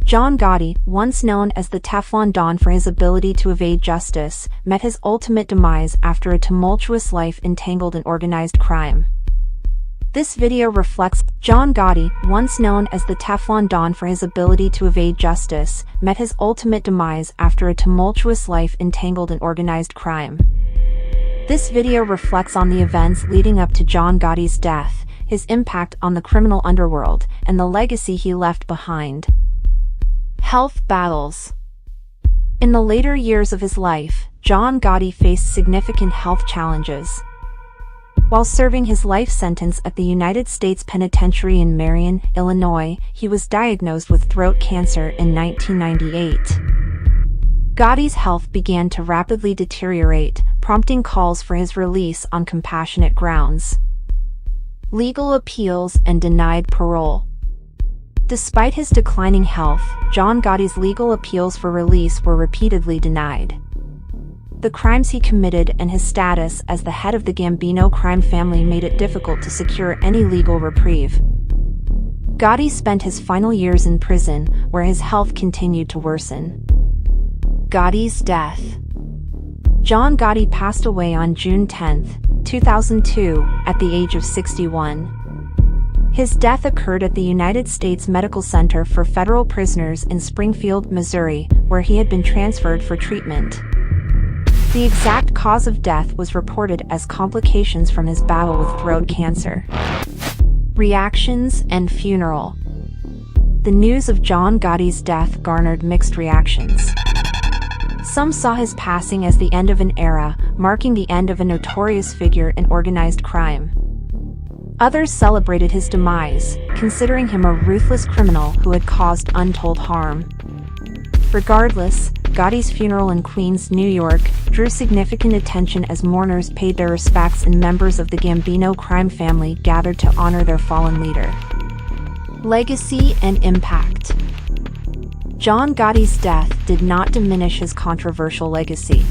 John Gotti, once known as the Teflon Don for his ability to evade justice, met his ultimate demise after a tumultuous life entangled in organized crime. This video reflects John Gotti, once known as the Teflon Don for his ability to evade justice, met his ultimate demise after a tumultuous life entangled in organized crime. This video reflects on the events leading up to John Gotti's death, his impact on the criminal underworld, and the legacy he left behind. Health battles. In the later years of his life, John Gotti faced significant health challenges. While serving his life sentence at the United States Penitentiary in Marion, Illinois, he was diagnosed with throat cancer in 1998. Gotti's health began to rapidly deteriorate, prompting calls for his release on compassionate grounds. Legal appeals and denied parole. Despite his declining health, John Gotti's legal appeals for release were repeatedly denied. The crimes he committed and his status as the head of the Gambino crime family made it difficult to secure any legal reprieve. Gotti spent his final years in prison, where his health continued to worsen. Gotti's death. John Gotti passed away on June 10, 2002, at the age of 61. His death occurred at the United States Medical Center for Federal Prisoners in Springfield, Missouri, where he had been transferred for treatment. The exact cause of death was reported as complications from his battle with throat cancer. Reactions and funeral. The news of John Gotti's death garnered mixed reactions. Some saw his passing as the end of an era, marking the end of a notorious figure in organized crime. Others celebrated his demise, considering him a ruthless criminal who had caused untold harm. Regardless, Gotti's funeral in Queens, New York, drew significant attention as mourners paid their respects and members of the Gambino crime family gathered to honor their fallen leader. Legacy and impact. John Gotti's death did not diminish his controversial legacy.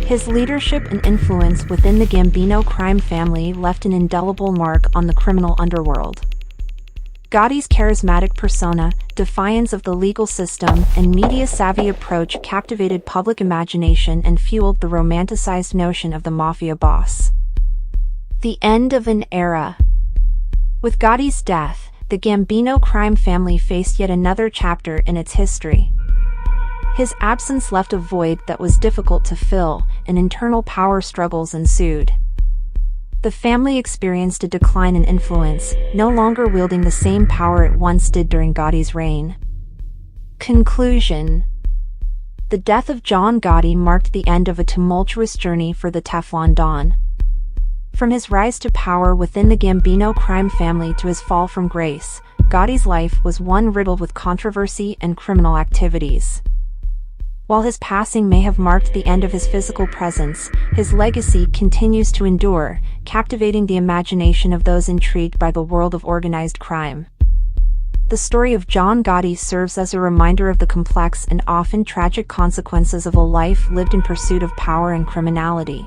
His leadership and influence within the Gambino crime family left an indelible mark on the criminal underworld. Gotti's charismatic persona, defiance of the legal system, and media-savvy approach captivated public imagination and fueled the romanticized notion of the mafia boss. The end of an era. With Gotti's death, the Gambino crime family faced yet another chapter in its history. His absence left a void that was difficult to fill, and internal power struggles ensued. The family experienced a decline in influence, no longer wielding the same power it once did during Gotti's reign. Conclusion. The death of John Gotti marked the end of a tumultuous journey for the Teflon Don. From his rise to power within the Gambino crime family to his fall from grace, Gotti's life was one riddled with controversy and criminal activities. While his passing may have marked the end of his physical presence, his legacy continues to endure, captivating the imagination of those intrigued by the world of organized crime. The story of John Gotti serves as a reminder of the complex and often tragic consequences of a life lived in pursuit of power and criminality.